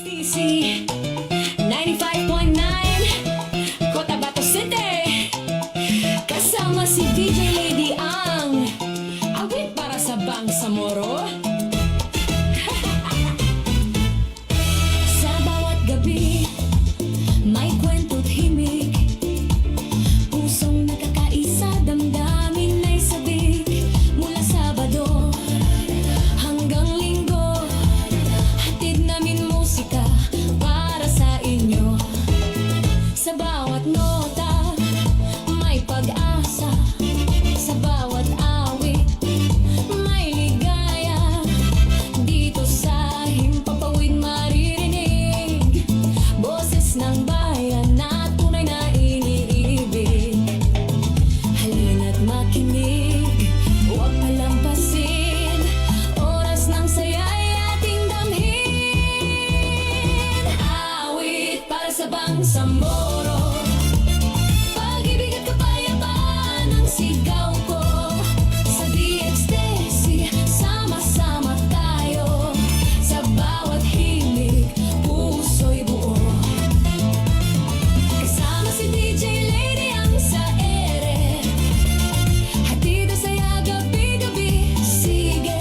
DXTC 95.9 Cotabato City. Kasama si DJ Lady ang awit para sa Bangsamoro. Sa bawat gabi may kwento't himig, pusong nakakaisa, damdamin ay sabik. Mula Sabado hanggang Linggo, hatid namin musika para sa inyo. Sa bawat nota may pag-asa, sa bawat awit may ligaya. Dito sa Himpapawid maririnig boses ng bayan na tunay na iniibig. Halina't makinig, huwag palampasin, oras ng saya'y ating damhin. Awit para sa Bangsamoro, pag-ibig at kapayapaan ang sigaw ko. Sa DXTC, sama-sama tayo, sa bawat himig, puso'y buo. Kasama si DJ Lady ang sa ere, hatid ang saya gabi-gabi. Sige,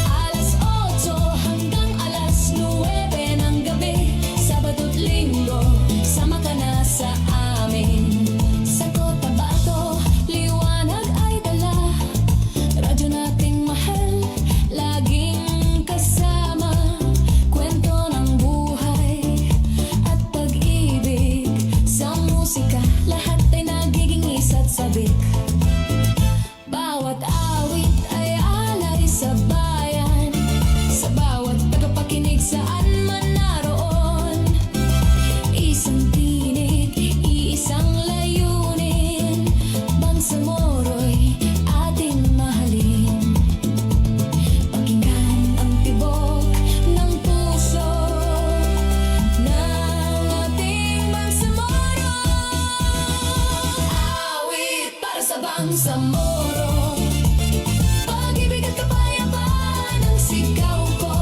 alas 8 hanggang alas 9 ng gabi, Sabado't Linggo, sama ka na sa amin. Sa Cotabato, liwanag ay dala, radyo nating mahal, laging kasama. Kwento ng buhay at pag-ibig, sa musika lahat ay nagiging isa't sabik. Bawat awit ay alay sa bayan, sa bawat tagapakinig saan man naroon. Isang tinig, iisang layunin, Bangsamoro'y ating mahalin. Pakinggan ang tibok ng puso ng ating Bangsamoro. Awit para sa Bangsamoro, pag-ibig at kapayapaan ang sigaw ko.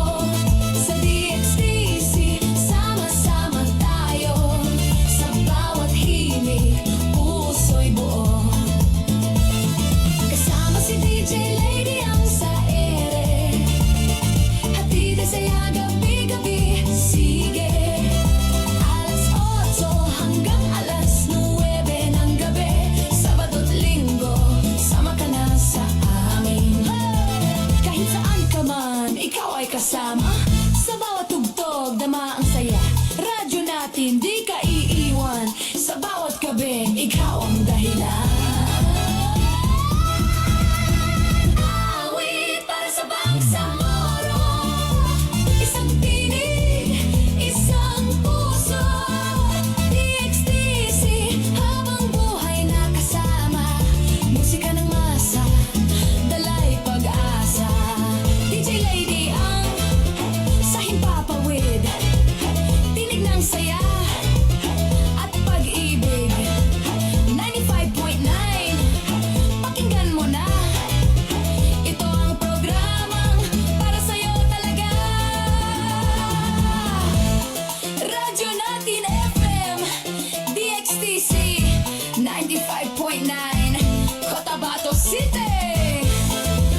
Sa DXTC, sama-sama tayo, sa bawat himig, puso'y buo. Kasama si DJ Lady ang sa ere, hatid ang saya gabi-gabi. Sige, alas 8 hanggang alas 9 ng gabi, Sabado't Linggo, sama ka na sa amin. Kahit saan ka man, ikaw ay kasama, sa bawat tugtog, dama ang saya. Radyo natin, di ka iiwan, sa bawat gabi, ikaw ang dahilan. Awit para sa Bangsamoro, isang tinig, isang puso. DXTC, habang buhay nakasama, musika ng masa, dala'y pag-asa. DJ Lady ang sa Himpapawid, tinig ng saya at pag-ibig. 95.9, pakinggan mo na, ito ang programang para sa'yo talaga. Radyo natin FM, DXTC 95.9 Cotabato City.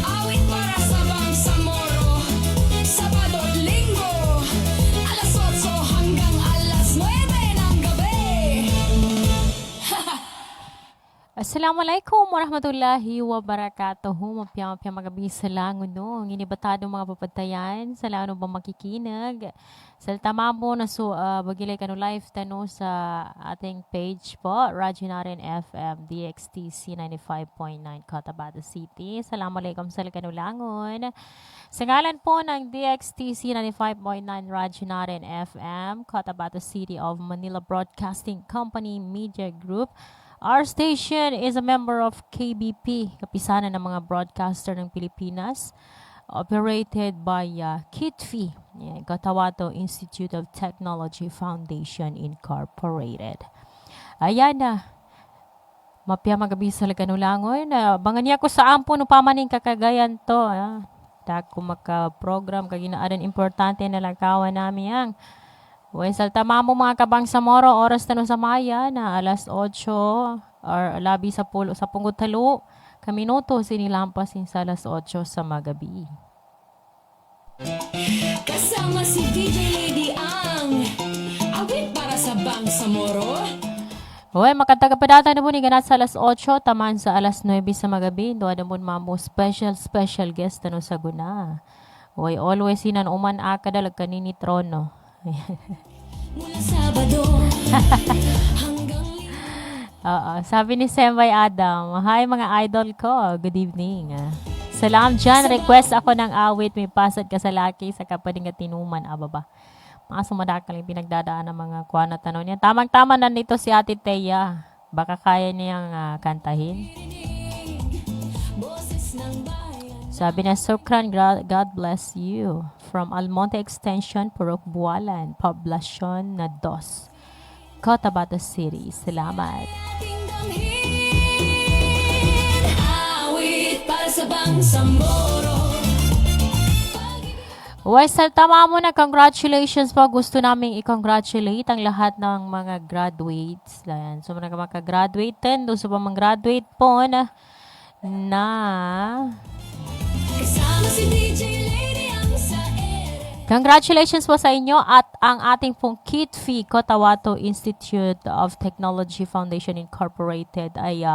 Awit para sa Bangsamoro, Sabado't Linggo, alas 8 hanggang alas 9 ng gabi. Assalamualaikum warahmatullahi wabarakatuh. Mapya magabi sa langon no. Inibatado mga papatayan sa langon ba makikinag. Sa tamamo na bagilay kanu live tano sa ating page po, Radyo Natin FM DXTC 95.9 Cotabato City. Assalamualaikum sa kanu langon. Sa ngalan po ng DXTC 95.9 Radyo Natin FM Cotabato City of Manila Broadcasting Company Media Group. Our station is a member of KBP, kapisanan ng mga broadcaster ng Pilipinas, operated by KITFI, Cotabato Institute of Technology Foundation Incorporated. Ayan na, mapya magabi sa kanulangon. Bangan niya ko sa ampo no pamaning kakagayan to. Dako maka-program kag inaaran importante na lakawan nami ang. Uy, saltama mo mga kabang sa moro, oras na no sa maya na alas 8 or labi sa pulo sa punggot talo. Kaminuto sinilampasin sa alas 8 sa magabi. Kasama si DJ Lady ang awit para sa Bangsamoro. Uy, makatagapadata na mo ni ganat sa alas 8, taman sa alas 9 sa magabi. Doon na mo mamo special guest na no sa guna. Uy, always sinan uman akadalag kanini trono. Mula Sabado hanggang Oo, sabi ni Sembay Adam, hi mga idol ko, good evening. Salam dyan, request ako ng awit, may pasad ka sa laki sa kapading at tinuman, ababa. Mga sumadakal yung pinagdadaan ng mga kuwan at tanong niya. Tamang-tama nandito si Ate Teya, baka kaya niyang kantahin. boses ng bayan. Sabi niya, Sukran, God bless you. From Almonte Extension, Purok Bualan, Poblacion na 2, Cotabato City. Salamat. Ating damhin awit para sa Bangsamoro. Uy, saltama mo na, congratulations po. Gusto naming i-congratulate ang lahat ng mga graduates. Ayan. So, mga makagraduate din. Doon sa pa mag-graduate po na Kasama si DJ Lady ang sa ere. congratulations po sa inyo at ang ating pong KITFI, Cotabato Institute of Technology Foundation Incorporated ay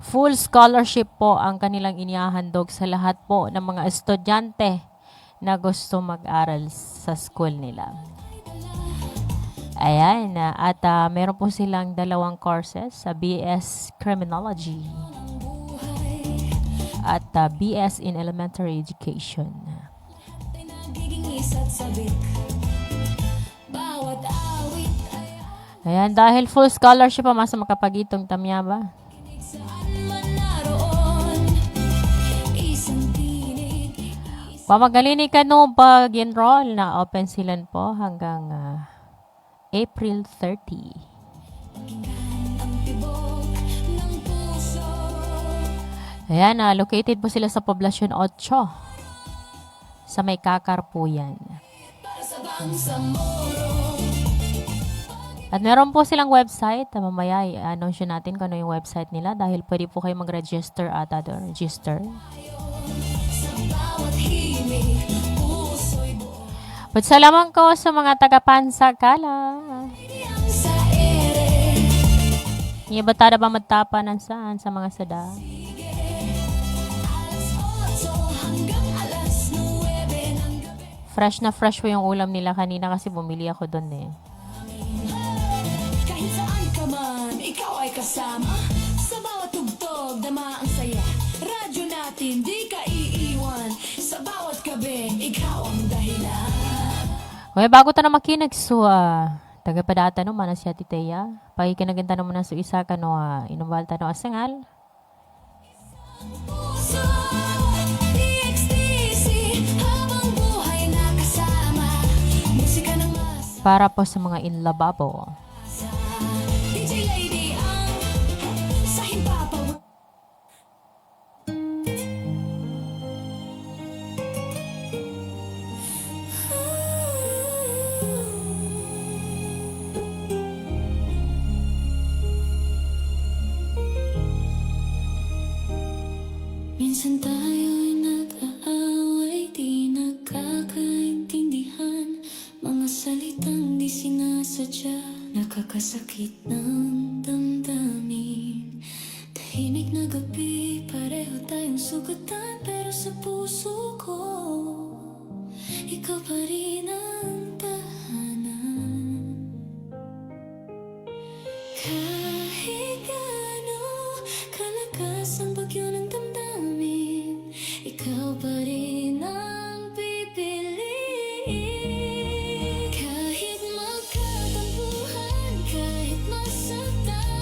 full scholarship po ang kanilang inihahandog sa lahat po ng mga estudyante na gusto mag-aral sa school nila. Ayan, at meron po silang 2 courses sa BS Criminology at BS in Elementary Education. Ay nagiging isa't sabik. Bawat awit ay Ayan, dahil full scholarship pa, masa makapagitong tamya ba? akinig saan man naroon. Isang tinig, Pamagalini ka no pag-enroll na open silan po hanggang April 30. ang tibok ng puso. Ayan, located po sila sa Poblacion 8. Sa may Kakar po yan. Para sa Bangsamoro. At meron po silang website. Mamaya i-announce natin kung ano yung website nila dahil pwede po kayo mag-register ata doon. Register. Sa bawat himig, puso'y buo. Pagsalaman ko sa mga taga-Pansakala. Ang sa ere. Iya ba tada ba magtapanan saan sa mga sada? Alas 8 hanggang alas 9 ng gabi. Fresh na fresh po yung ulam nila kanina kasi bumili ako doon eh. Kahit saan ka man, ikaw ay kasama. Sa bawat tugtog, dama ang saya. Radyo natin, di ka iiwan. Sa bawat kabing, ikaw ang dahilan. Okay, bago ta na makinig, so, taga-padata no, mana si Ate Teya. Pagkikinaginta naman na so isa ka no, inumbal ta no asangal. Puso, DXTC, habang buhay na kasama. Musika ng masa. Para po sa mga inlababo. DJ Lady ang sa himpapawid. Minsan tayo'y nag-aaway, di nagkakaintindihan. Mga salitang di sinasadya, nakakasakit ng damdamin. Tahimik na gabi, pareho tayong sugatan. Pero sa puso ko, ikaw pa rin ang tahanan. Kahit gaano kalakas ang bagyo ng damdamin, ikaw pa rin ang pipiliin. Kahit magkatampuhan, kahit masaktan,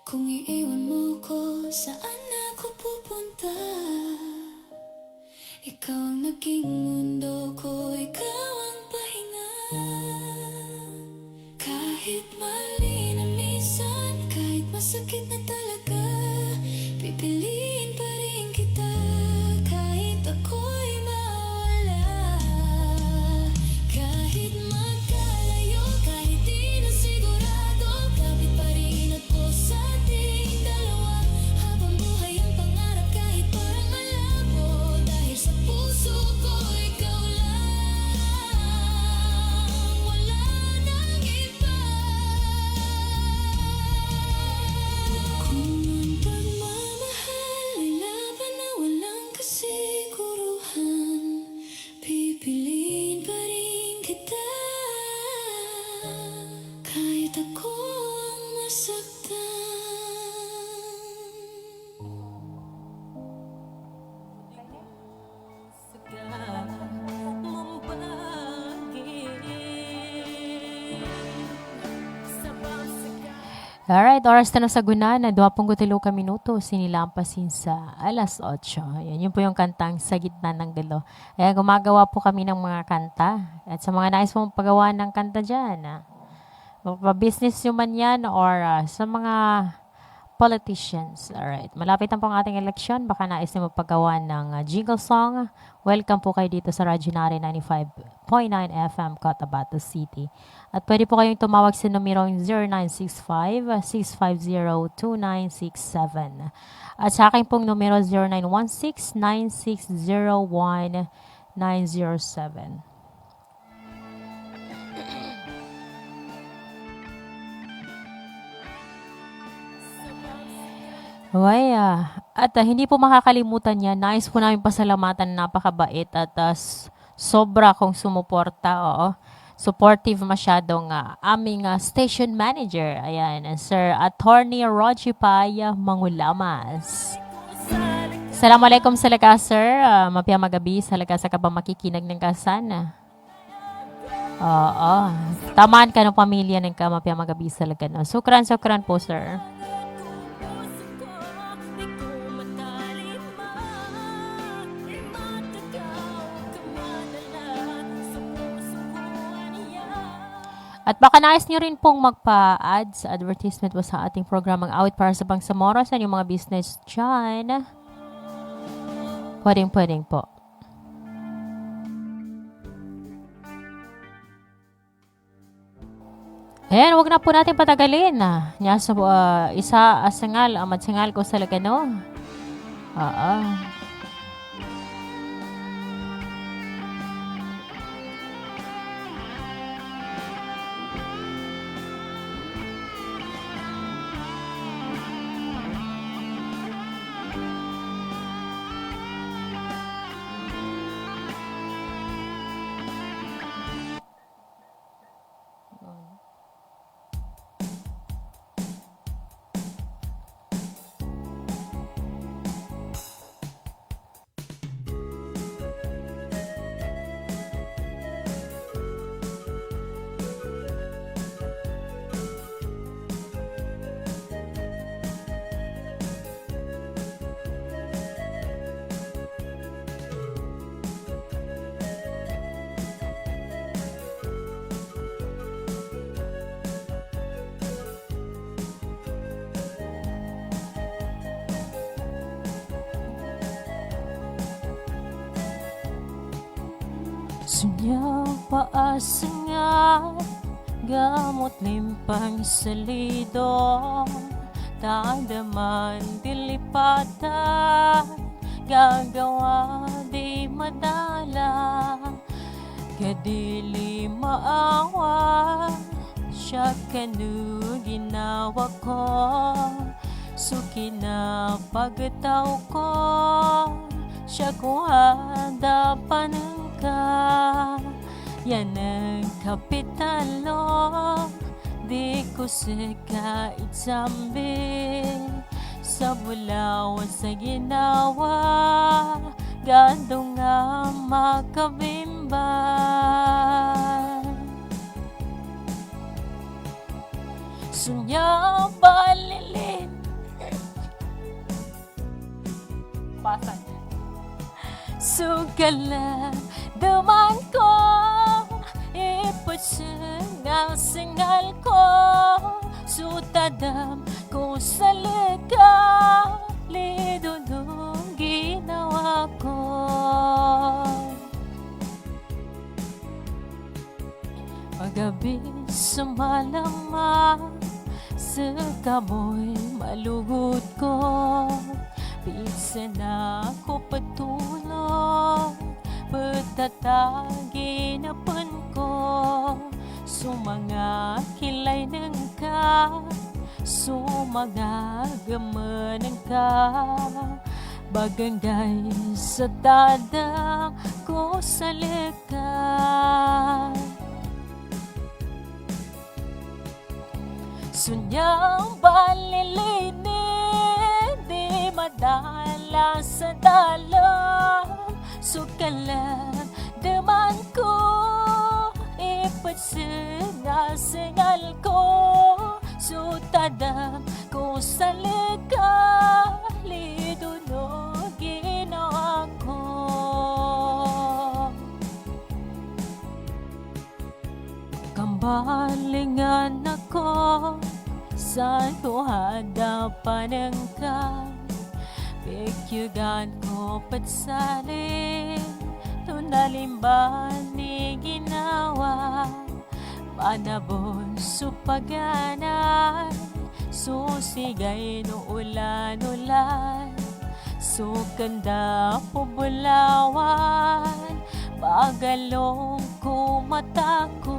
Kung iiwan mo ko, saan ako pupunta? Ikaw ang naging mundo ko, ikaw ang pahinga. Kahit mali na minsan, kahit masakit na talaga, pipiliin pa rin kita, kahit ako'y mawala. Kahit magkalayo, kahit di na sigurado, kapit pa rin ako sa ating dalawa. Habang buhay ang pangarap, kahit parang malabo, dahil sa puso ko ikaw lang, wala nang iba. Kung ang pagmamahal ay laban na walang kasiguruhan, pipiliin pa rin kita, kahit ako ang masaktan. Alright, oras na sa guna na 23 minuto, sinilampasin sa alas 8. Yan, yun po yung kantang Sa Gitna ng Gulo. Ayan, gumagawa po kami ng mga kanta. At sa mga nais mong pagawa ng kanta dyan, business nyo man yan or sa mga politicians. Alright, malapit na po ang ating eleksyon. Baka nais nyo magpagawa ng jingle song. Welcome po kayo dito sa Radyo Nari 95.9 FM, Cotabato City. At pwede po kayong tumawag sa numerong 0965-650-2967. At sa akin pong numero 0916-9601-907. Ay, at hindi po makakalimutan yan. Nais po namin pasalamatan, napakabait at sobra kong sumuporta. Oo. Supportive masyadong aming station manager. Ayan, Sir Attorney Roger Paya Mangulamas. Assalamualaikum sa laga, sir. Mapia magabi sa laga sa kabang makikinag ng kasan. Oo. Tamaan ka ng pamilya ng ka mapia magabi sa laga. No? Sukran po, sir. At baka nais nyo rin pong magpa-add sa advertisement po sa ating programang Awit para sa Bangsamoro sa inyong mga business dyan. Pwedeng po. Ayan, wag na po natin patagalin. Nya sa isa asangal, amadsangal ko sa lagano. Oo. Sunya paasangan, gamot limpang salido, tadaman dilipatan, gagawa di madala, kadili maawa, siya kanu ginawa ko, suki na pagtaw ko, siya ko hadapan ka, yan ang kapitalo, di ko sika itsambi, sa bulaw sa ginawa, gando nga makabimban. Sunya balilin, Pasan. Sugala daman ko, ipatsingal-singal ko, sutadam ko sa lido nung ginawa ko. Paggabi sumalama sa kamoy malugod ko, pinsan ako patulog, patatagin na pan ko, sumanga kilay ng ka, sumanga gamanan ka, baganggay sa dadang ko sa likas. Sunyang balilinin, di madala sa dalam, sukalan daman ko, ipatsingal-singal ko, sutadam ko sa lido no ginawa ko. Kambalingan ako sa hadapan ng ka, pikyugan ko patsalin, tunalimban ni ginawa, panabon supaganan, susigay no ulan-ulan, sukanda po bulawan, bagalong ko matako.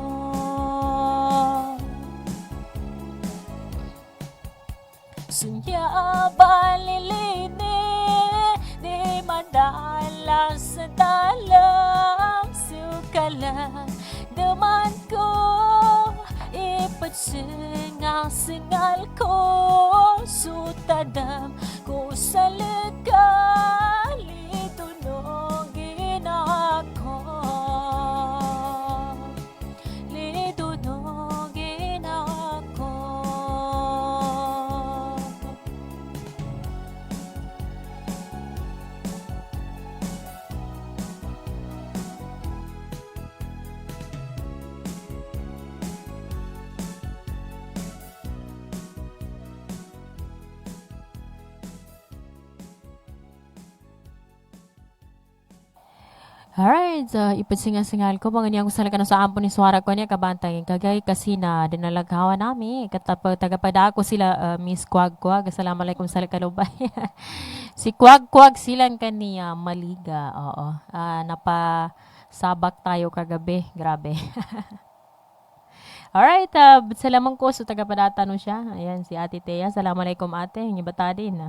Sunya balilini, di madala sa dalam, sukalan daman ko, ipatsingal-singal ko, sutadam ko sa lido no ginawa ko. Lido no ginawa ko. Alright, ipatsingal-singal ko mga niyang salaga na sa ampon ni suara ko niya kabantay kagay kasi na dinalaghawa nami katapag tagapadako sila Miss Kwag-Kwag. Assalamualaikum sa kalubay. Si Kwag-Kwag silang kaniya maliga. Oo. Napasabak tayo kagabi. Grabe. Alright, salamat ko sa tagapadata no siya. Ayan si Ate Thea. Assalamualaikum ate. Yung iba din.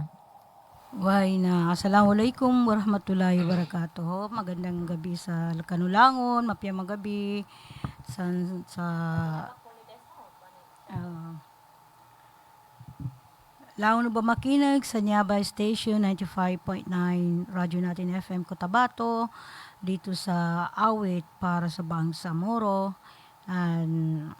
Assalamualaikum warahmatullahi wabarakatuh. Magandang gabi sa Kanulangon, mapiyang magabi sa Langon ba makinig sa Nyabay Station 95.9 Radyo Natin FM Cotabato dito sa Awit para sa Bangsamoro and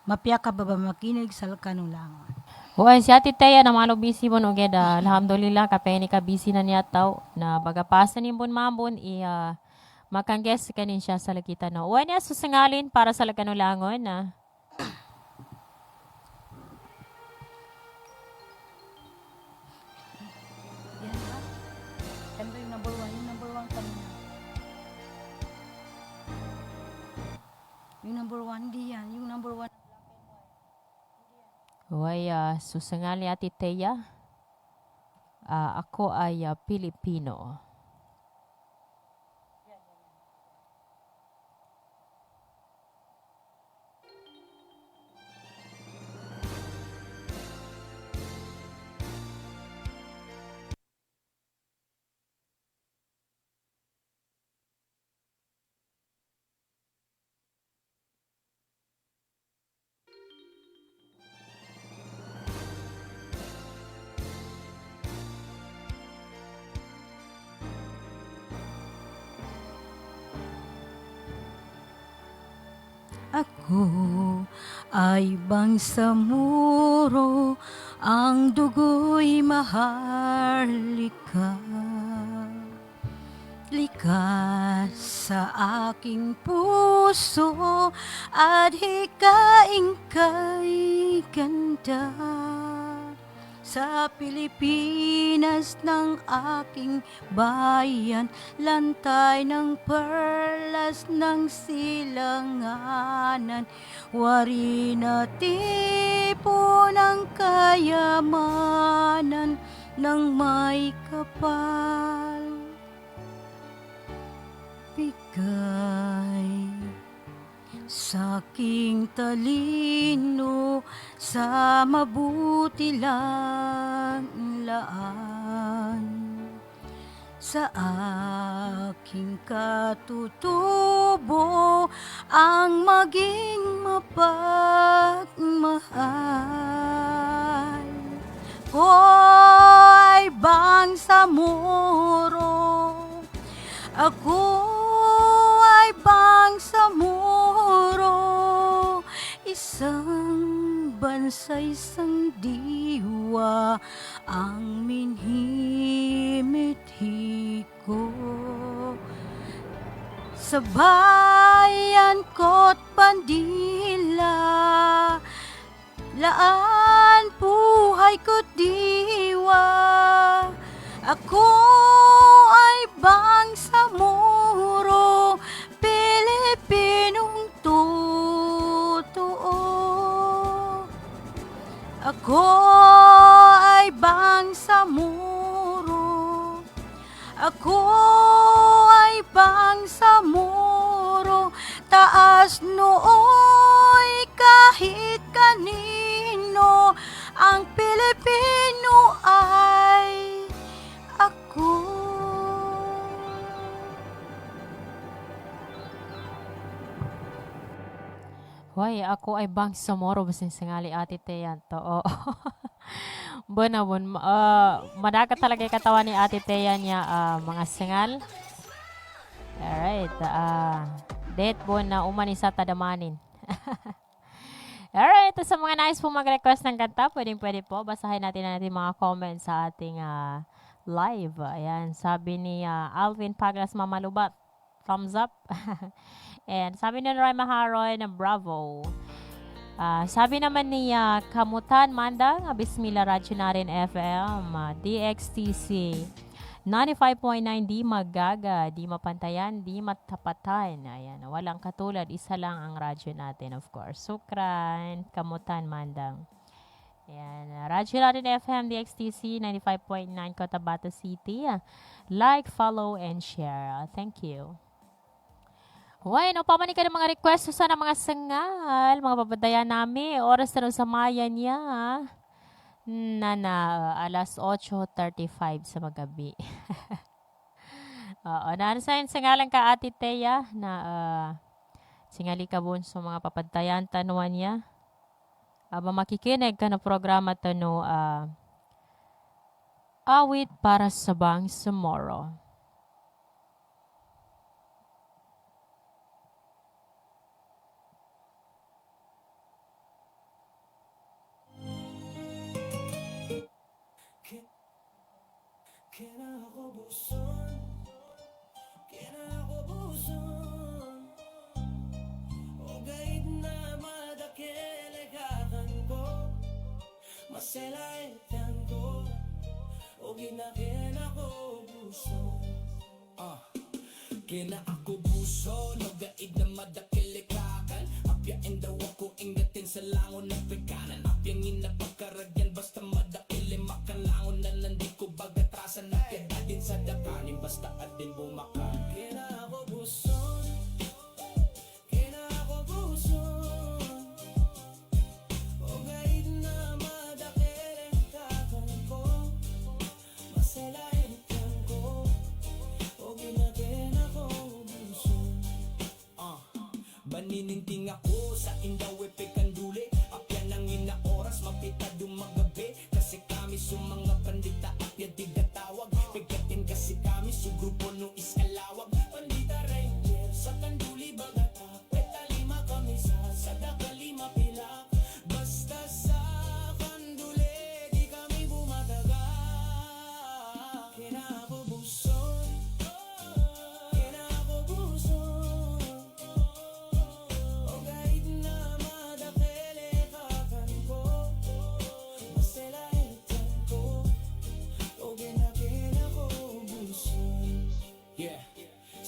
mapiya ka ba makinig sa Kanulangon. Huwag si Ate Thea na malo busy mo no geda. Alhamdulillah kapay ni ka busy na niya tao na bagapasan ni bon mambon makangges kanin siya sa lakita no. Huwag niya susangalin para sa Kanulangon na. Yan ba yung number one? Yung number one kanina. Yung number one, hindi yan. Yung number one. Huwag susangali Ate Thea. Ako ay Pilipino. ay bangsamoro, ang dugo'y maharlika. Likas sa aking puso at hikaing kay ganda. Sa Pilipinas ng aking bayan, lantay ng perlas ng silanganan, wari na tipo ng kayamanan ng may kapal. Bigay sa aking talino, sa mabuti lang laan, sa aking katutubo ang maging mapagmahal. Ko ay bangsamoro, ako ay bangsamoro, isang bansa, isang diwa ang minhimithi ko. Sa bayan ko't bandila, laan buhay ko't diwa, ako ay bangsamoro, Pilipinong totoo. Ako ay bangsamoro, ako ay bangsamoro, taas nooy kahit kanino, ang Pilipino ay ako. Hoy, ako ay bangsamoro basin singali ati Teyan to. Oo. Bunabun, madaka talaga yung katawan ni Ate Teya niya, mga singal. Alright, date po na umani sa tadamanin. Alright, sa mga nais po mag-request ng kanta, pwede po, basahin natin mga comments sa ating live. Ayan, sabi ni Alvin Paglas Mamalubat, thumbs up. And sabi ni Roy Maharoy na bravo. Sabi naman ni Kamutan Mandang, Bismillah Radyo na rin FM, DXTC 95.9, di magaga, di mapantayan, di matapatan. Ayan, walang katulad, isa lang ang radyo natin, of course. Sukran, Kamutan Mandang. Ayan, Radyo na rin FM, DXTC 95.9, Cotabato City. Like, follow, and share. Thank you. Hoy, no, pamanin ka ng mga request sa mga sangal, mga papadayan namin. Oras na sa maya niya. Alas 8:35 sa magabi. Oo, nanasayin sangalan ka Ate Teya na singali ka bun sa mga papadayan tanuan niya. Aba makikinig ka na programa tano awit para sa Bangsamoro. Kinakabuson o gait na madakilikakan ko, maselaitan ko o kinakabuson. Kinakabuson o gait na madakilikakan, apyain daw ako ingatin sa langon ng pekanan, apyang inapagkaragyan basta madakilimakan langon na nandi ko bagatrasan ng piedad din sa dakanin basta adin bumakan. Kinakabuson o gait na madakilikakan ko, maselaitan ko o kinakabuson. Banininting ako sa indaw epekanduli, apya nang ina oras mapita dumagabi, kasi kami sumanga pandita apya tigatawag, pagkatin kasi kami su grupo no iskalawag, pandita ranger sa kanduli bagata, petalima kami sa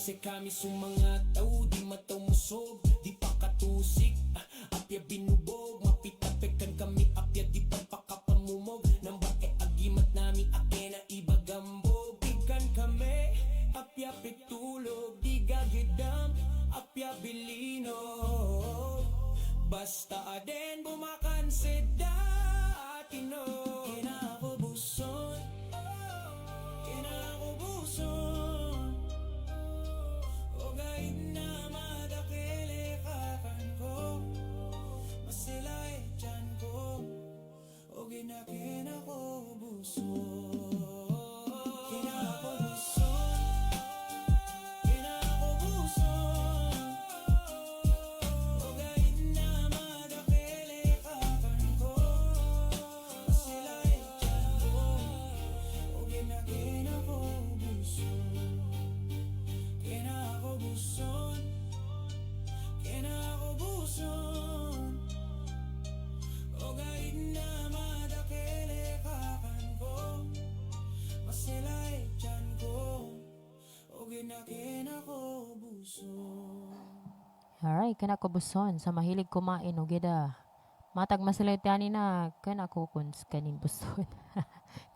Se kami sumanga tao, di mataw musog, di pa katusik, apya binubog, mapitapekan kami, apya di pa pakapamumog, nang bae agimat nami, akena ibagambog, ikan kami, apya pitulog, di gagidam, apya bilino, basta aden bumakan seda atino, kinakubuson, kinakubuson, o gait na madakili kakan ko, masilay dyan ko, o ginakin ako buson, kinakubuson, kinakubuson, o gait na madakili kakan ko, masilay dyan ko, o ginakin ako buson, kinakubuson, kinakubuson, o gait na madakili kakan ko, masilay dyan ko, o ginakin ako buson. Alright, kana ko buson sa mahilig kumain o gida. Matag masalit yani na kana ko kuns kanin buson.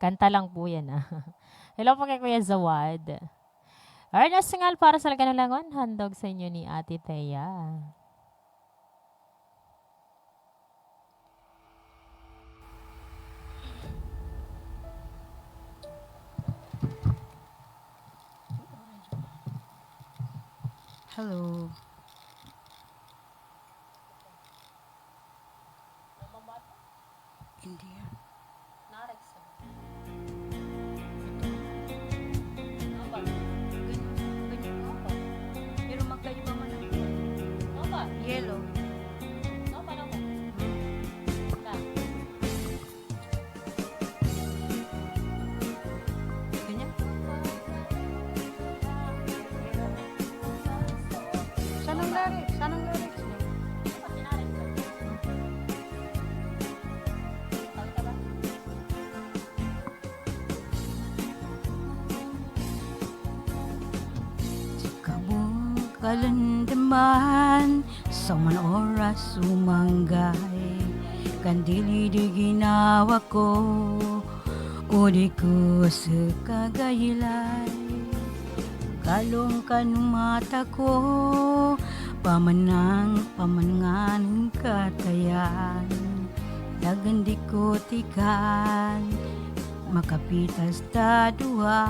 Kanta lang po yan Hello po kay Kuya Zawad. Alright, nasingal para sa lagang langon. Handog sa inyo ni Ate Thea. Hello. Hindi yan. Pero magkaiba man ang yellow. Ganyan. Saan ang lyrics? Saan ang lyrics? Kabong kalandaman sa man oras sumanggay kandili di ginawa ko udi ko sa kagayilay kalong mata ko pamanangan katayan dagandi ko tikan makapitas ta duha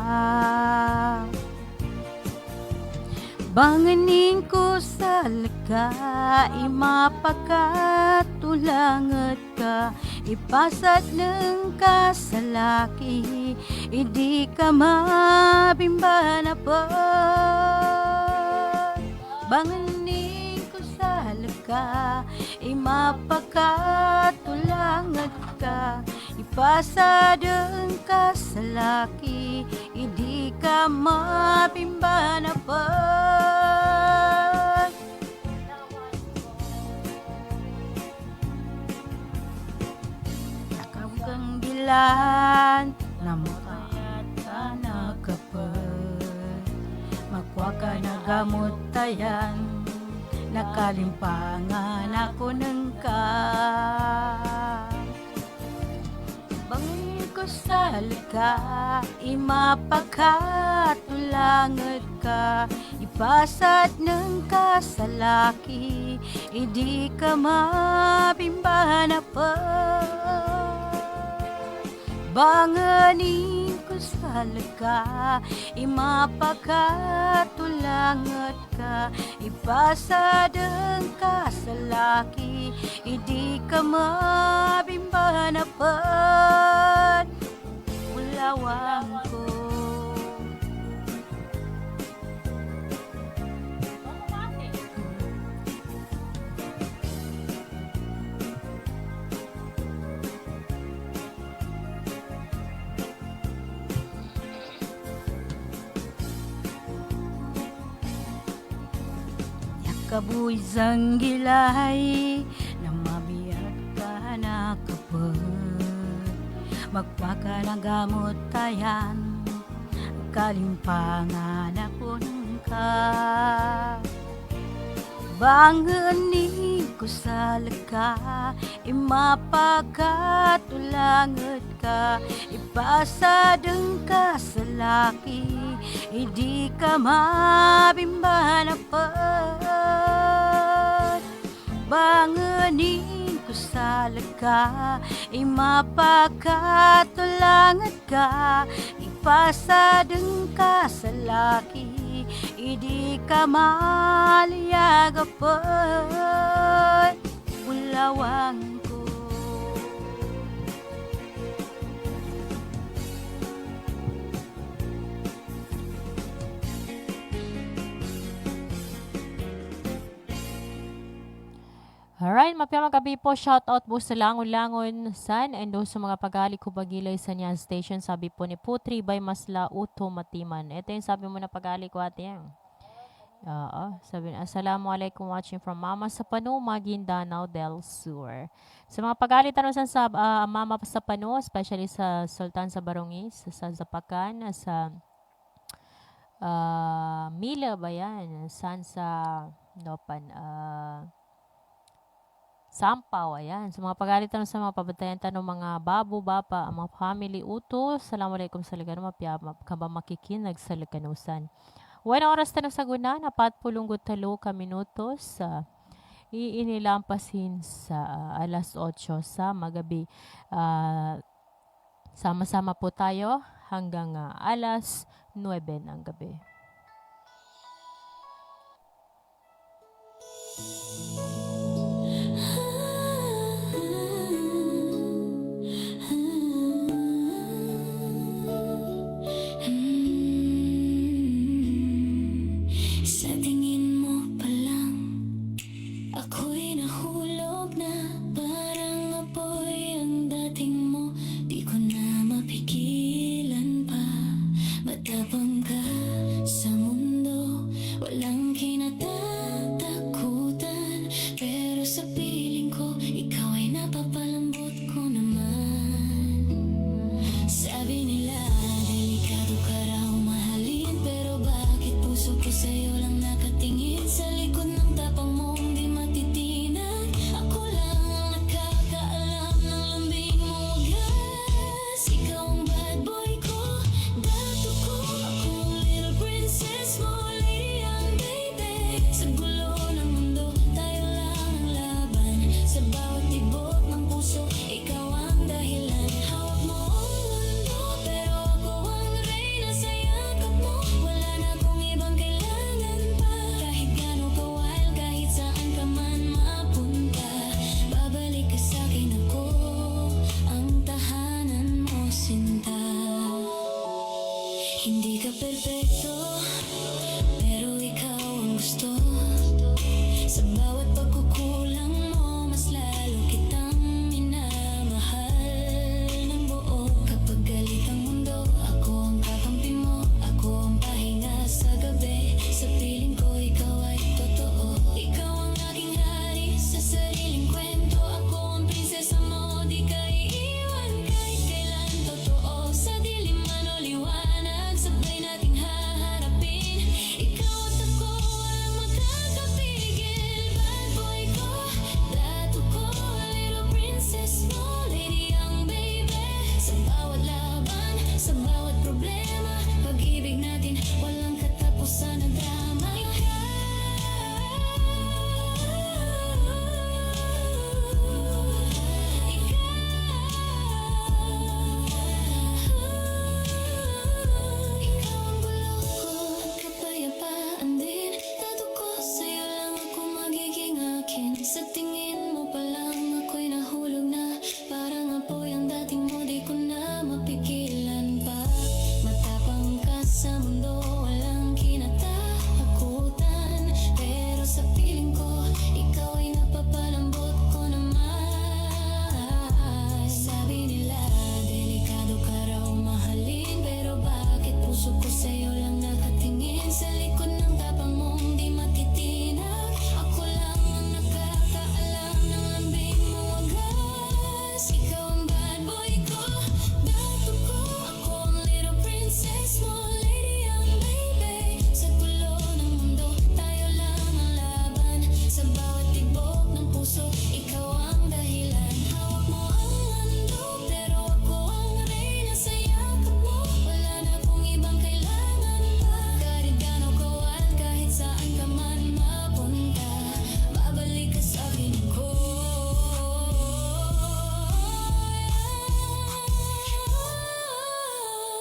banganing ko sa laka, imapakatulangat ka, ipasat ng kasalaki, hindi ka mabimba na pa. Banganing ko sa laka, imapakatulangat ka, ipasat ng kasalaki, hindi ka mabimba na pa. Nakawang gilan na makayat ka na kapag makwa ka na gamot tayan nakalimpangan ako ng ka bangin ko sa lika imapakatulangat ka ipasat ng kasalaki hindi ka mabimba na pa banganin ko sa lika imapakatulangat ka ipasat ng kasalaki hindi ka mabimba na pa ulawang ko kabuisang gilay na mabiyag ka na kapag magpaka ng gamot tayan kalimpangan ako ng ka. Banganin ko sa laka, imapagkatulangot ka, ipasadeng ka sa laki, hindi ka mabimbanapan. Banganin ko sa laka, imapagkatulangot ka, ipasadeng ka sa laki, hindi ka maliyagapan. Ulawang ko. Alright, mapiyamang gabi po. Shoutout po sa Langon-Langon San and sa mga pag-aali ko bagilay sa niyan station. Sabi po ni Putri by Masla Uto Matiman. Ito yung sabi mo na pag-aali ko ate yan. Sabi na, Assalamualaikum, watching from Mama sa Pano, Maguindanao del Sur. Sa mga pag-aali tanong sa Mama sa Pano, especially sa Sultan sa Barongis, sa Zapakan, sa Mila ba yan? San sa Lopan, Sampaw, ayan. Sa mga pagalitan sa mga pabatayan tanong mga babo, bapa, ang mga family uto. Assalamualaikum sa lagan, mapiyama ka ba makikinag sa laganusan. Walang oras tanong sa guna, 43 ka minutos. Iinilampasin sa alas 8 sa magabi. Sama-sama po tayo hanggang alas 9 ng gabi. Sa tingin mo pa lang, ako'y nahulog na. Parang apoy ang dating mo, di ko na mapigilan pa. Matapang ka sa mundo, walang kinatatakutan.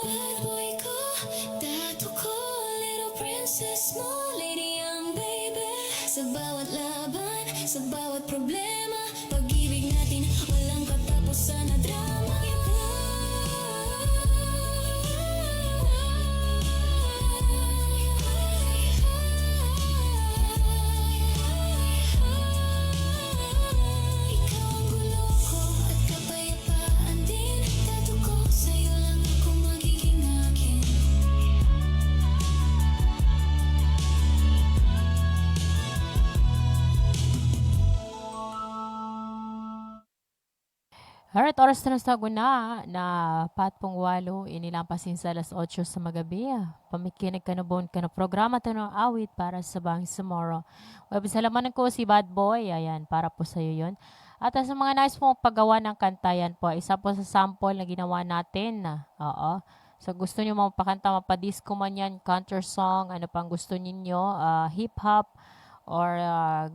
Bad boy ko, tattoo ko, little princess mo, lady ang baby. Sa bawat laban, sa bawat problema, pag-ibig natin walang katapusan na drama. Ikaw ang gulo ko at kapayapaan din. Tattoo ko, sa'yo lang ako magiging akin. Alright, oras na sa guna na patpong walo inilampasin sa alas 8 sa magabi. Pamikinig ka na bon ka na programa to ng awit para sa Bang Samoro. Salamat ko si Bad Boy. Ayan, para po sa iyo yun. At sa mga nice pong paggawa ng kantayan po, isa po sa sample na ginawa natin. Oo. So gusto niyo mapakanta, mapadisco man yan, counter song, ano pang gusto ninyo, hip-hop, or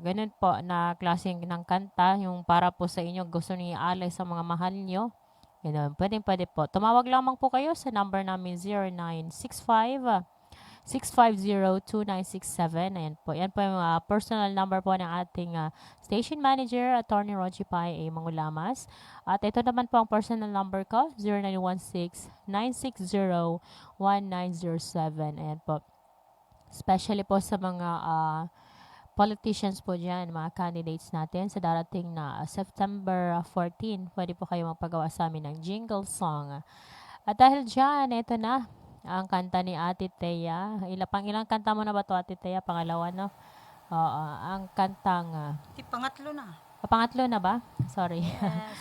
ganun po na klaseng ng kanta, yung para po sa inyo gusto niyo ialay sa mga mahal niyo. Ganun, pwede po. Tumawag lamang po kayo sa number namin 0965 650-2967. Ayan po. Yan po yung personal number po ng ating station manager, Attorney Rogie Pai A. Mangulamas. At ito naman po ang personal number ko, 0916-960-1907. Ayan po. Especially po sa mga politicians po dyan, mga candidates natin sa darating na September 14. Pwede po kayo magpagawa sa amin ng jingle song. At dahil dyan, ito na ang kanta ni Ate Thea. Ilang kanta mo na ba to, Ate Thea? Pangalawa, no? Oo, ang kantang... Pangatlo na. pangatlo na ba? Sorry. Yes.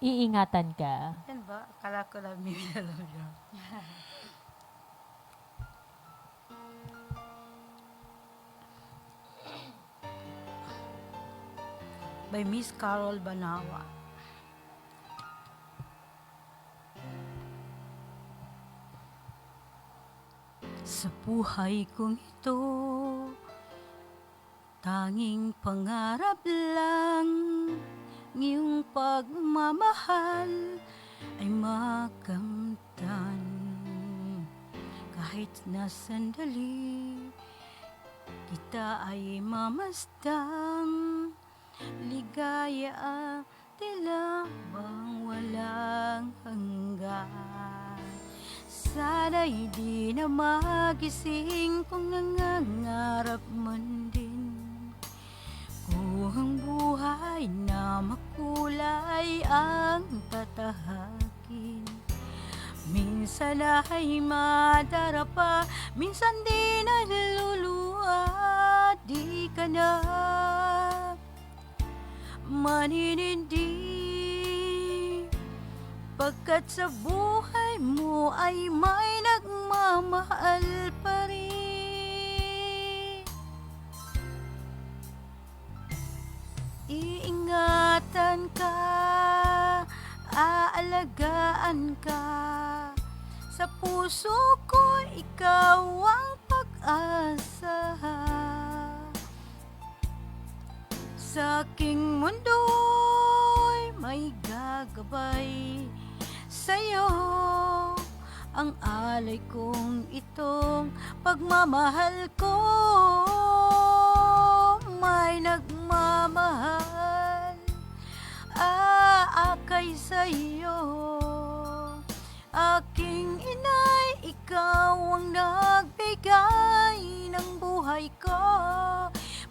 Iingatan ka. Yan ba? Akala ko lang may nalala. By Miss Carol Banawa. Sa buhay kong ito, tanging pangarap lang ngayong pagmamahal ay makamtan. Kahit na sandali, kita ay mamastang ligaya at tila bang walang hanggan. Sana'y di na magising kung nangangarap man din, kung ang buhay na makulay ang tatahakin. Minsan ay madarapa, minsan di naluluha, di ka na maninindi. Pagkat sa buhay mo ay may nagmamahal pa rin. Iingatan ka, aalagaan ka. Sa puso ko ikaw ang pag-asa. Sa aking mundo'y may gagabay sa'yo. Ang alay kong itong pagmamahal ko, may nagmamahal aakay sa'yo. Aking inay, ikaw ang nagbigay ng buhay ko,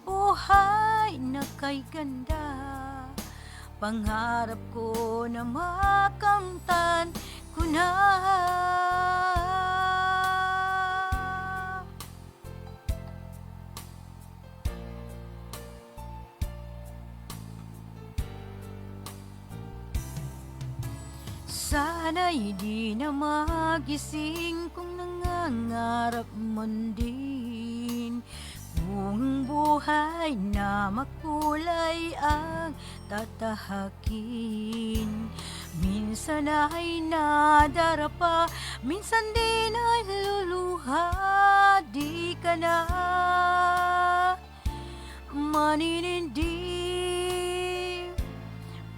buhay na kay ganda. Pangarap ko na makamtan ko na. Sana'y di na magising kung nangangarap man din, kung buhay na makulay ang tatahakin. Minsan ay nadarapa, minsan din ay luluha, di ka na maninindi.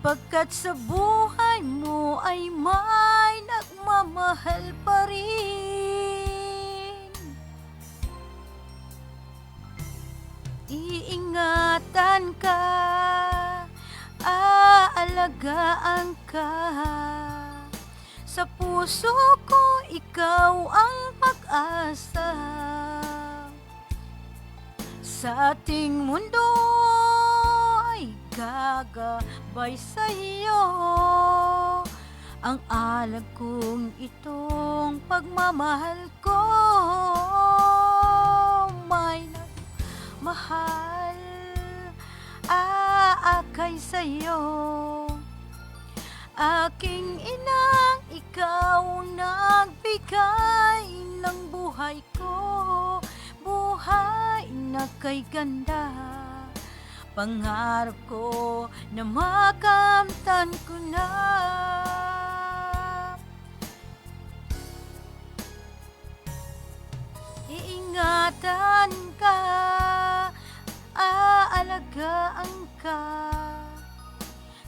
Pagkat sa buhay mo ay may nagmamahal pagmamahal pa rin. Iingatan ka, aalagaan ka. Sa puso ko, ikaw ang pag-asa. Sa ating mundo ay gagabay sa iyo. Ang alab kong itong pagmamahal ko, may nagmahal aakay sa iyo. Aking inang, ikaw nagbigay ng buhay ko, buhay na kay ganda. Pangarap ko na makamtan ko na. Iingatan ka, aalagaan ka.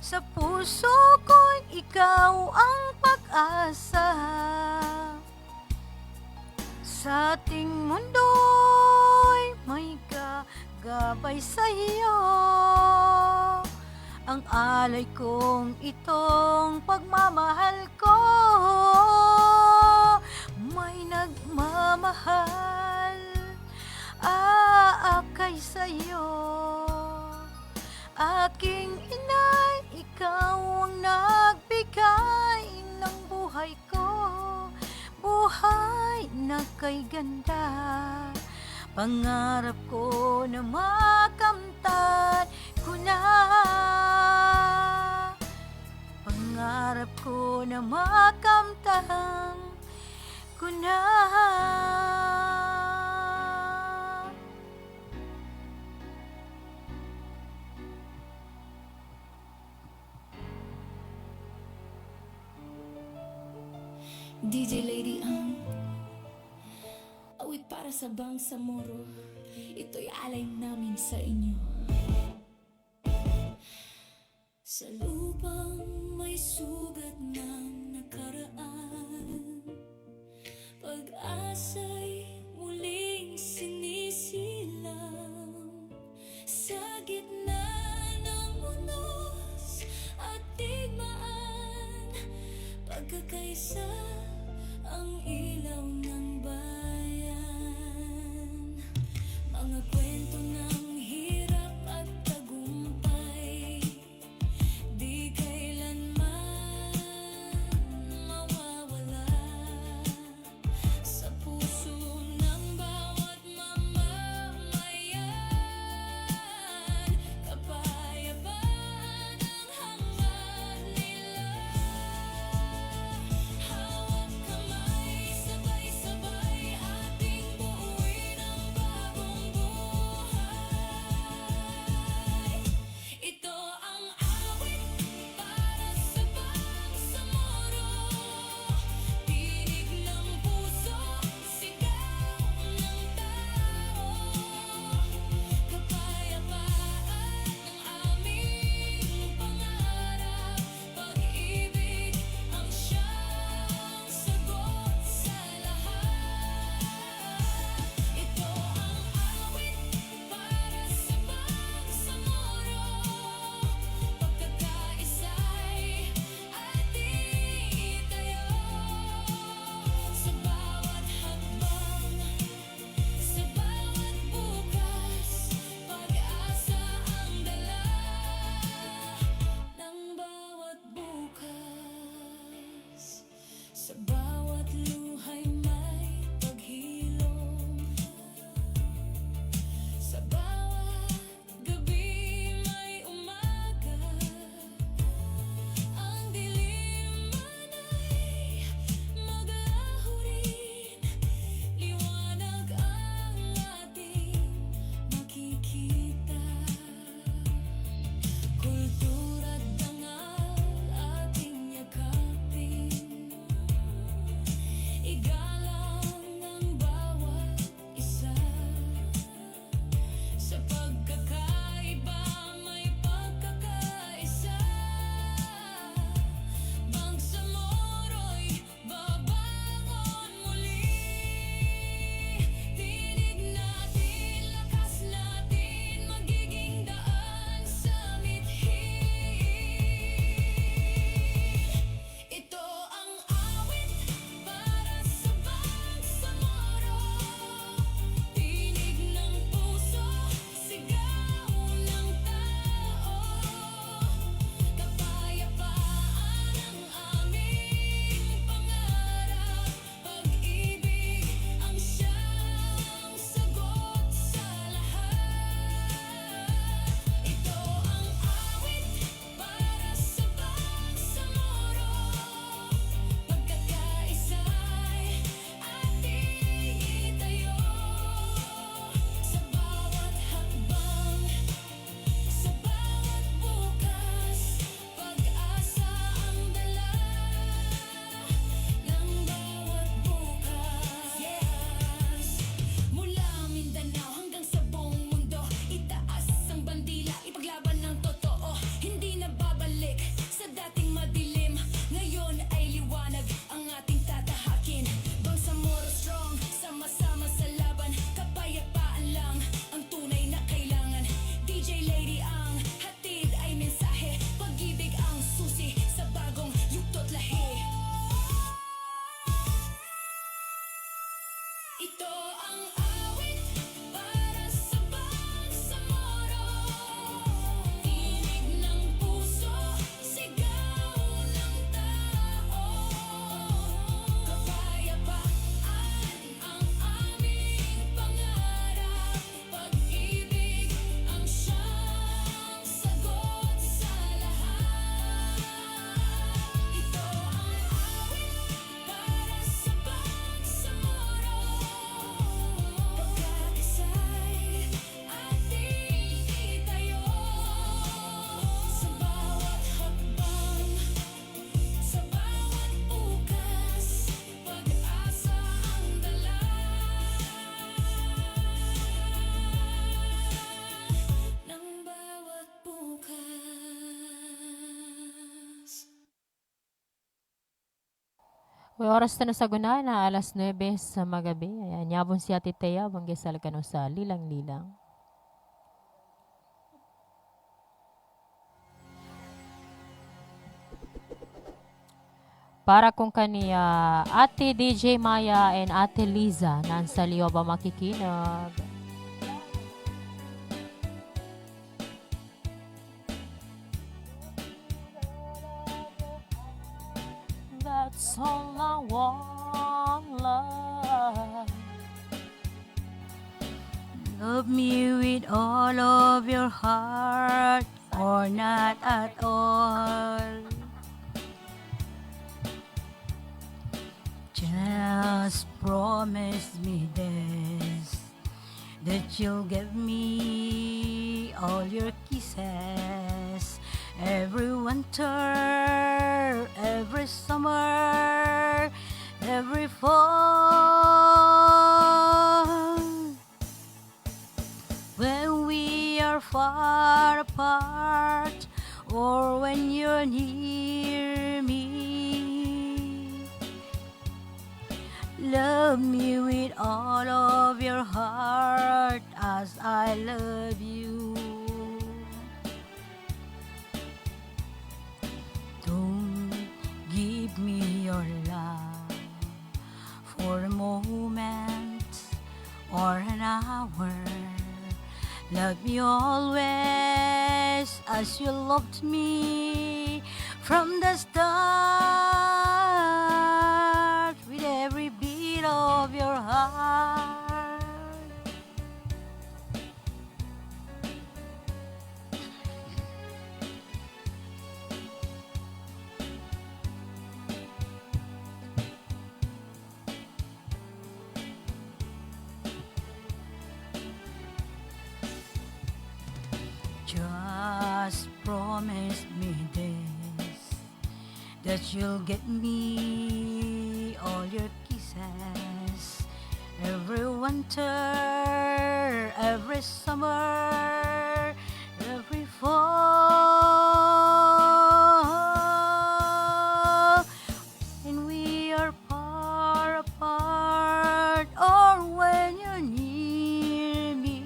Sa puso ko, ikaw ang pag-asa. Sa ating mundo'y may gagabay sa iyo. Ang alay kong itong pagmamahal ko, may nagmamahal aakay sa iyo. Aking inay, ikaw ang nagbigay ng buhay ko, buhay na kay ganda. Pangarap ko na makamtan ko na. Pangarap ko na makamtan ko na. DJ Lady Ang, awit para sa Bangsamoro, ito'y alay namin sa inyo. Sa lupang may sugat ng nakaraan, pag-asa'y muling sinisilang. Sa gitna ng unos at digmaan, pagkakaisa ang ilaw ng bayan. Mga kwento ng hirap at tagumpay, di kailanman mawawala sa puso ng bawat mamamayan. Kapayapaan ang hangad nila. Hawak kamay, sabay-sabay ating buuin ang bagong buhay. Ito ang awit para sa Bangsamoro, tinig ng puso, sigaw ng tao. Kapayapaan ang aming pangarap, pag-ibig ang siyang sagot sa lahat. Ito ang awit para sa Bangsamoro, pagkakaisa'y ating itayo. Sa bawat hakbang, sa bawat bukas, pag-asa ang dala ng bawat bukas. Sa bawat luhay may paghilom, sa bawat gabi may umaga. Ang dilim man ay maglaho rin, liwanag ang ating makikita. Kultura't dangal ating yakapin, Uy, oras na sa gunana, 9:00 sa magabi. Ayan, yabon si Ate Thea, banggisal ka no sa lilang-lilang. Para kung kaniya Ate DJ Maya and Ate Liza, nansa liyo ba makikinag? That's all I want, love. Love me with all of your heart or not at all. Just promise me this, that you'll give me all your kisses every winter, every summer, every fall. When we are far apart or when you're near me, love me with all of your heart as I love you. Don't give me your love for a moment or an hour. Love me always as you loved me from the start, with every beat of your heart. Just promise me this, that you'll get me all your kisses every winter, every summer, every fall. And we are far apart or when you're near me,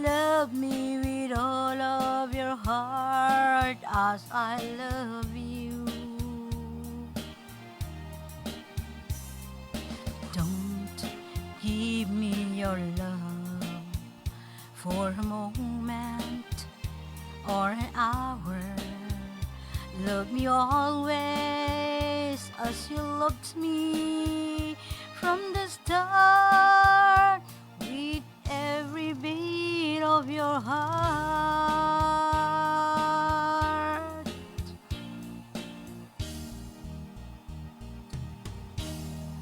love me with all of your heart as I love you. Don't give me your love for a moment or an hour. Love me always as you loved me from the start, with every beat of your heart.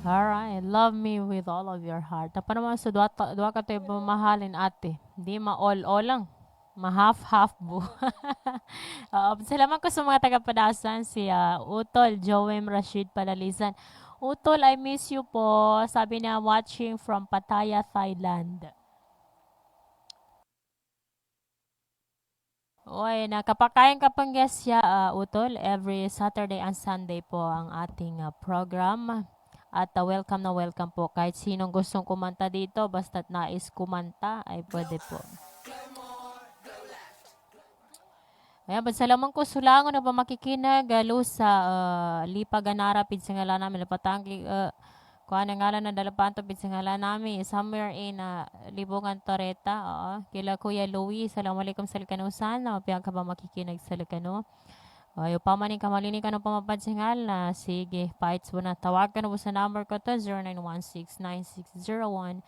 Alright, love me with all of your heart. Tapa naman sa duwa ka tayo mamahalin ate. Di ma-all lang. Ma-half-half bu. Salamat ko sa mga taga-padasan. Si Utol, Joem Rashid Palalisan. Utol, I miss you po. Sabi niya, watching from Pattaya, Thailand. Oy, nakapakain ka pang guest siya, Utol. Every Saturday and Sunday po ang ating program. At welcome na welcome po. Kahit sinong gustong kumanta dito, basta't nais kumanta, ay pwede po. Ayan, salamat ko sulangon na ba makikinag sa lipaganara pinsangala namin lapatangki kuha na ngalan na dalapanto pinsangala namin somewhere in Libungan Toreta. Kila Kuya Louie, assalamualaikum sa Likanusan, na mapiyang ka ba makikinag sa Likano. Ayaw pa maning kamalini ka ng pamapansingal na sige, fights mo na. Tawag ka na po sa number ko to 0916-9601-907.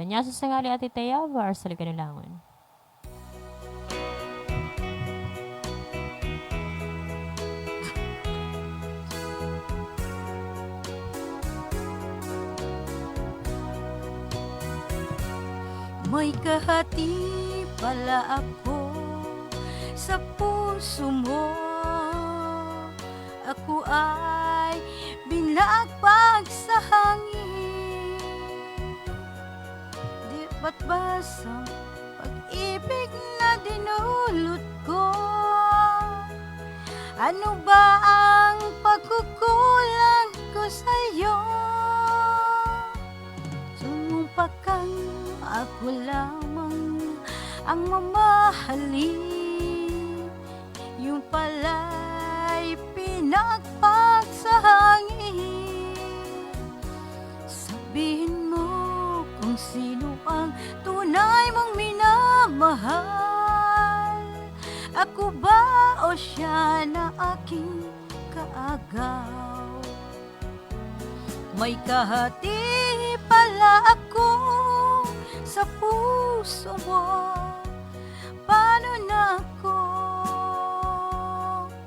Nya sa sangali Ate Thea, var sa Likanilangon. May kahati pala ako sa puso mo. Ako ay binagpag sa hangin. Di ba't basang pag-ibig na dinulot ko Ano ba ang pagkukulang ko sa'yo? Sumumpa kang ako lamang ang mamahalin. Yung pala'y pinagpagsahangin. Sabihin mo kung sino ang tunay mong minamahal. Ako ba o siya na aking kaagaw? May kahati pala ako sa puso mo. Paano na ako?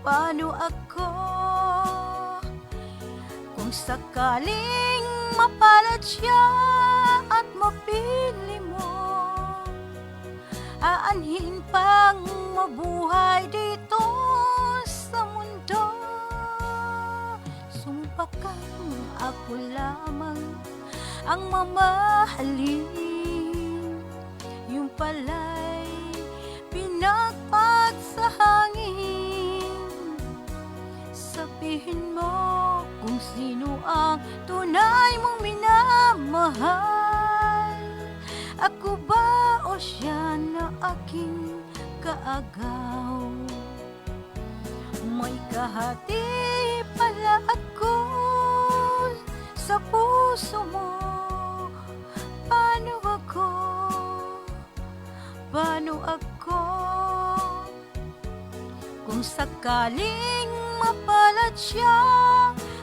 Paano ako? Kung sakaling mapalad siya at mapili mo, aanhin pang mabuhay dito sa mundo. Sumpa kang ako lamang ang mamahalin. Yung pala'y pinagpagsahangin. Sabihin mo kung sino ang tunay mong minamahal. Ako ba o siya na aking kaagaw? May kahati pala ako sa puso mo. Paano ako? Paano ako? Kung sakaling mapalad siya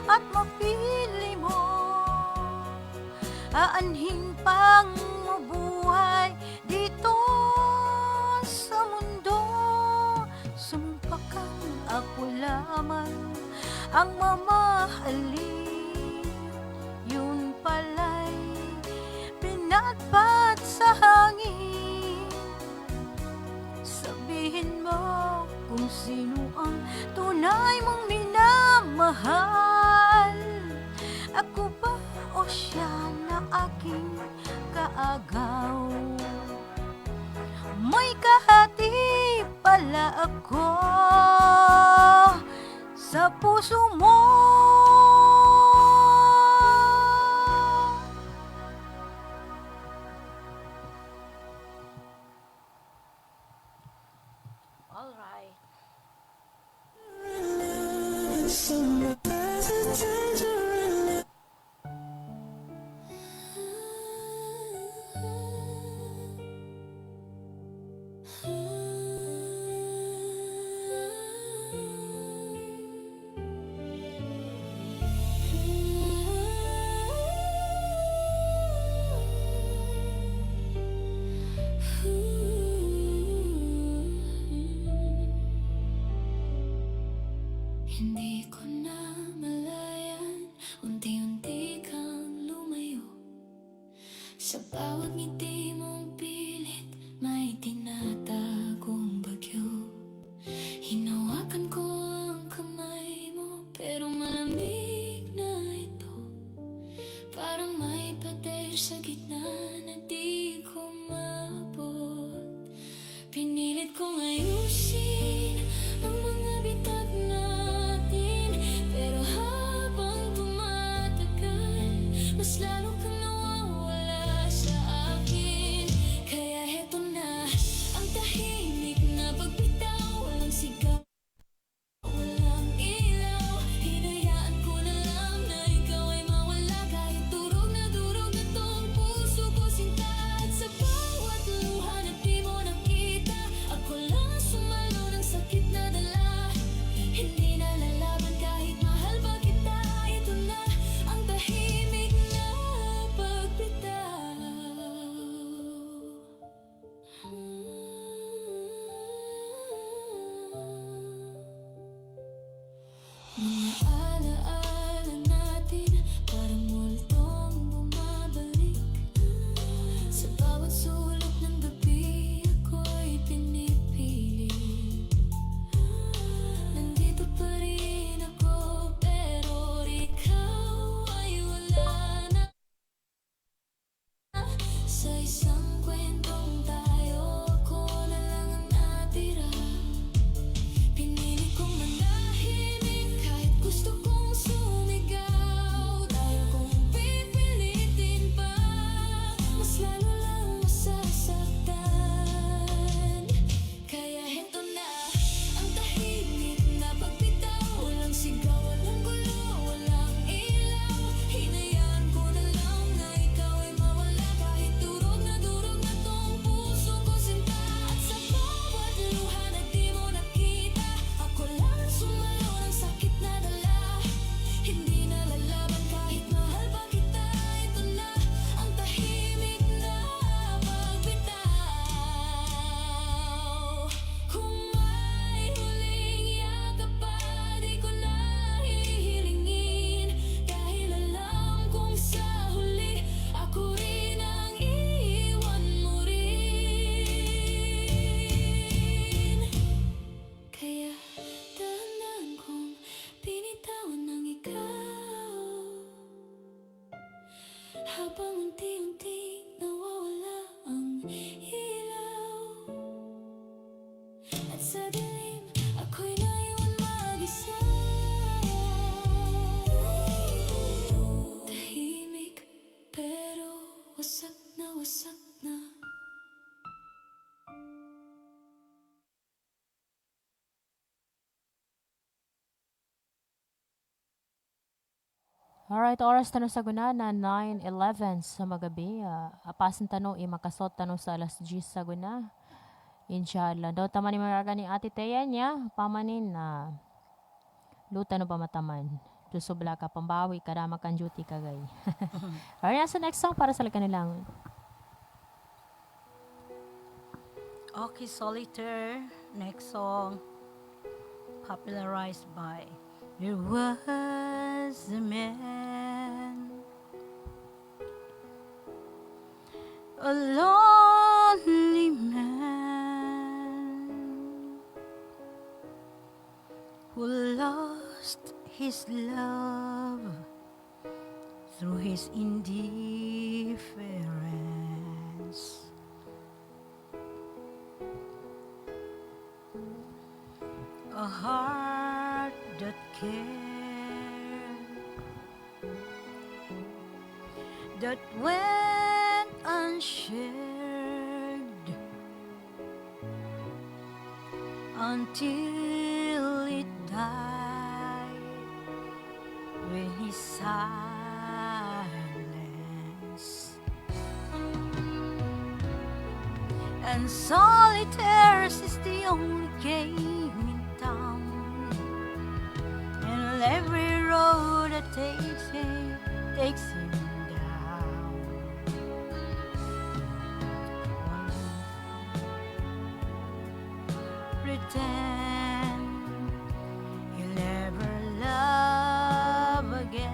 at mapili mo, aanhin pang mabuhay dito sa mundo. Sumpa kang ako lamang ang mamahalin. Yun pala'y pinagpat sa hangin. Sabihin mo kung sino ang tunay mong minamahal. Ako ba o siya na aking kaagaw? May kahati pala ako sa puso mo. All right. Hindi ko na malayan, unti-unti kang lumayo. Sa bawat ngiti mong pilit, may tinatagong bagyo. Hinawakan ko ang kamay mo, pero malamig na ito. Parang may pader sa gitna na di ko maabot. Pinilit kong ayusin ang mga bitag natin, pero habang tumatagal, mas lalo kang nawawala sa akin. Kaya heto na ang tahimik na pagbitaw, walang sigaw, walang ilaw. Hinayaan ko na lang na ikaw ay mawala, kahit durog na tong puso ko sinta. At sa bawat luha na di mo nakita, ako lang sumalo na At sa dilim, ako'y naiwan mag-isa. Tahimik, pero wasak na wasak na. Alright, oras tanong sa guna na 9:11 sa magabi. Apasan tanong, makasot tanong sa alas 10 sa guna. Inshallah. Daw taman ni mga ni ate Teya niya, pamanin na luta no ba mataman. Susubla ka, pambawi, karama kan duty kagay. Alright, sa next song para sa kanilang. Okay, Solitaire. Next song, popularized by There Was a Man, a lonely man, who lost his love through his indifference. A heart that cared, that went unshared until it died with his silence. And solitaire is the only game in town, and every road that takes him down. Pretend he'll never love again,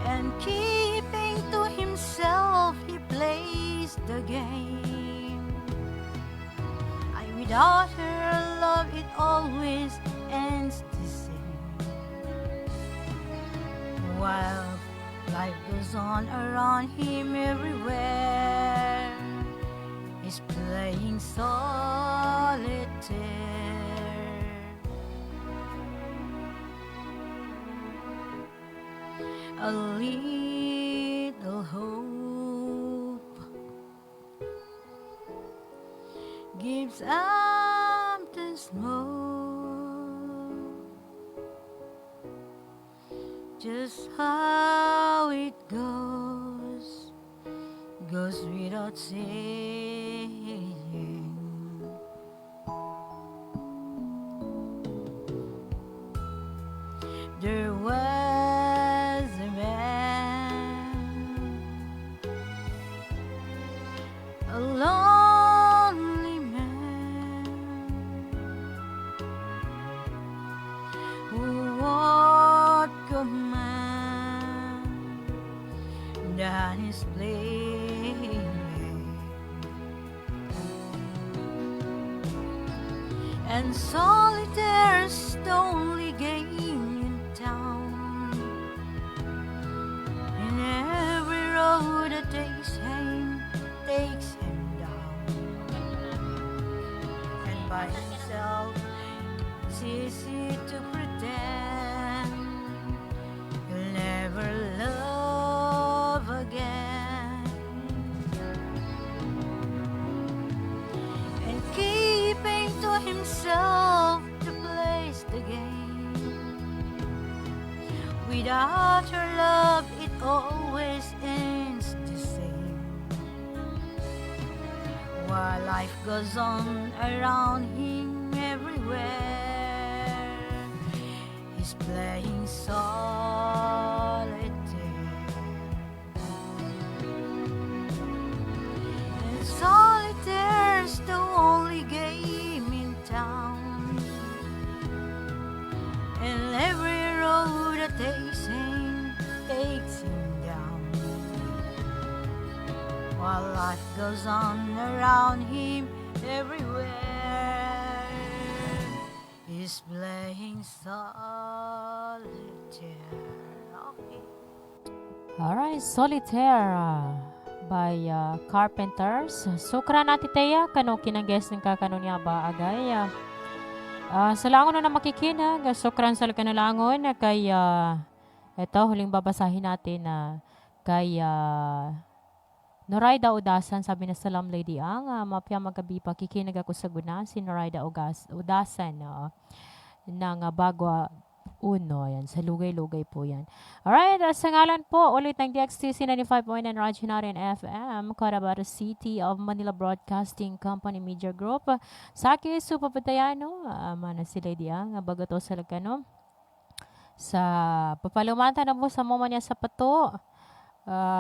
and keeping to himself he plays the game. Without her love it always ends the same. While life goes on around him everywhere, he's playing solitaire. A little hope gives up the smoke. Just how it goes without saying. There was a man, a lonely man, who would command than his play, and solitaire's the only game in town, and every road that takes him down, and by himself it's easy to pretend he'll never love again, and keeping to himself to plays the game. Without her love it always ends the same. While life goes on around him everywhere, he's playing solitaire. And solitaire's the only game in town, and every road that takes him down. While life goes on around him everywhere, he's playing solitaire. Okay. Alright, Solitaire by Carpenters. Sukra natin teya, kano kinangges ng kakano niya ba agay. Sa langon na makikinag, sukran sa kanalangon, kay ito, huling babasahin natin na kay Noraida Udasan, sabi na salam lady ang mapya magabi pa kikinag ako sa guna si Noraida Udasan ng Bagwa Uno, yan, sa lugay-lugay po yan. Alright, sa ngalan po ulit ng DXTC 95.9 Radyo Natin FM, Cotabato City of Manila Broadcasting Company Media Group. Sa akin, supapatayano, mana si Lady Ang, bagato sa lagano. Sa papalumanta na po sa moment niya sa pato.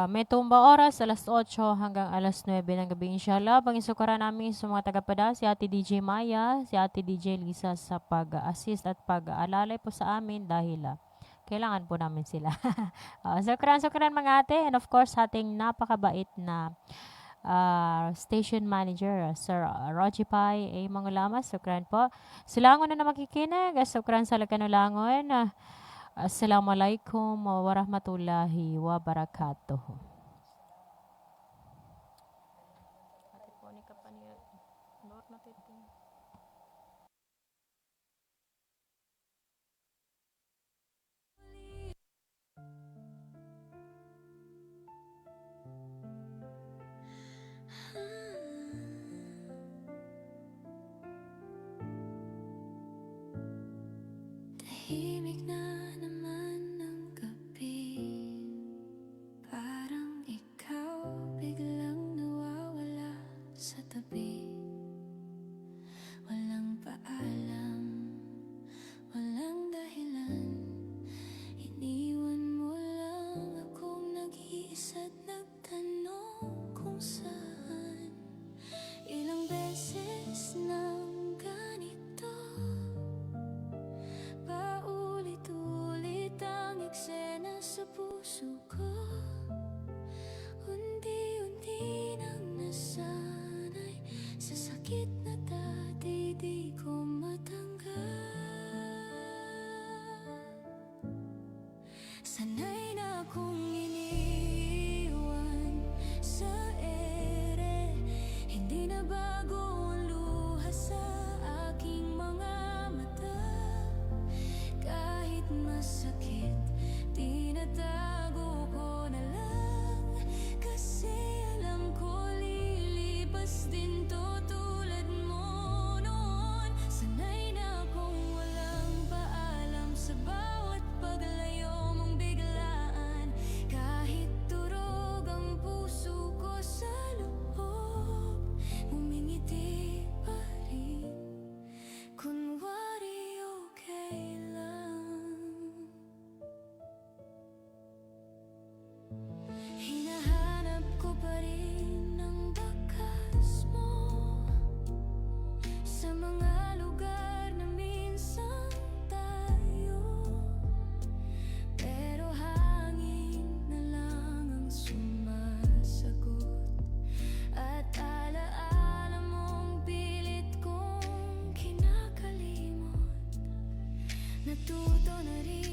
May tumba oras, alas 8 hanggang alas 9 ng gabi. Inshallah, pang-isukara namin sa mga tagapada, si Ate DJ Maya, si Ate DJ Lisa sa pag-assist at pag-alalay po sa amin dahil kailangan po namin sila. Sukran mga ate, and of course, ating napakabait na station manager, Sir Roji Pai, Mangulamas, sukran po. Silangon na makikinig, sukran sa Lakanulangon. Assalamualaikum warahmatullahi wabarakatuh. Tahimik na naman ng gabi, parang ikaw biglang nawawala sa tabi. Walang paalam, walang dahilan, iniwan mo lang akong nag-iisa't nagtanong kung saan. Ilang beses nang ganito, paulit-ulit ang eksena sa puso ko. Unti-unti nang nasanay sa sakit na dati di ko matanggap. Sanay na akong iniwan sa ere, hindi na bago ang luha sa aking mga mata. Kahit masakit, tinatago ko na lang, kasi alam ko lilipas din to tulad mo noon. Sanay na akong walang paalam sa bawat paglayo mong biglaan. Kahit turog ang puso ko sa loob, ngumingiti pa rin, kunwari okay lang. Hinahanap ko pa rin ang bakas mo sa mga lugar na minsan tayo, pero hangin na lang ang sumasagot. At alaala mong pilit kong kinakalimot, natuto na rin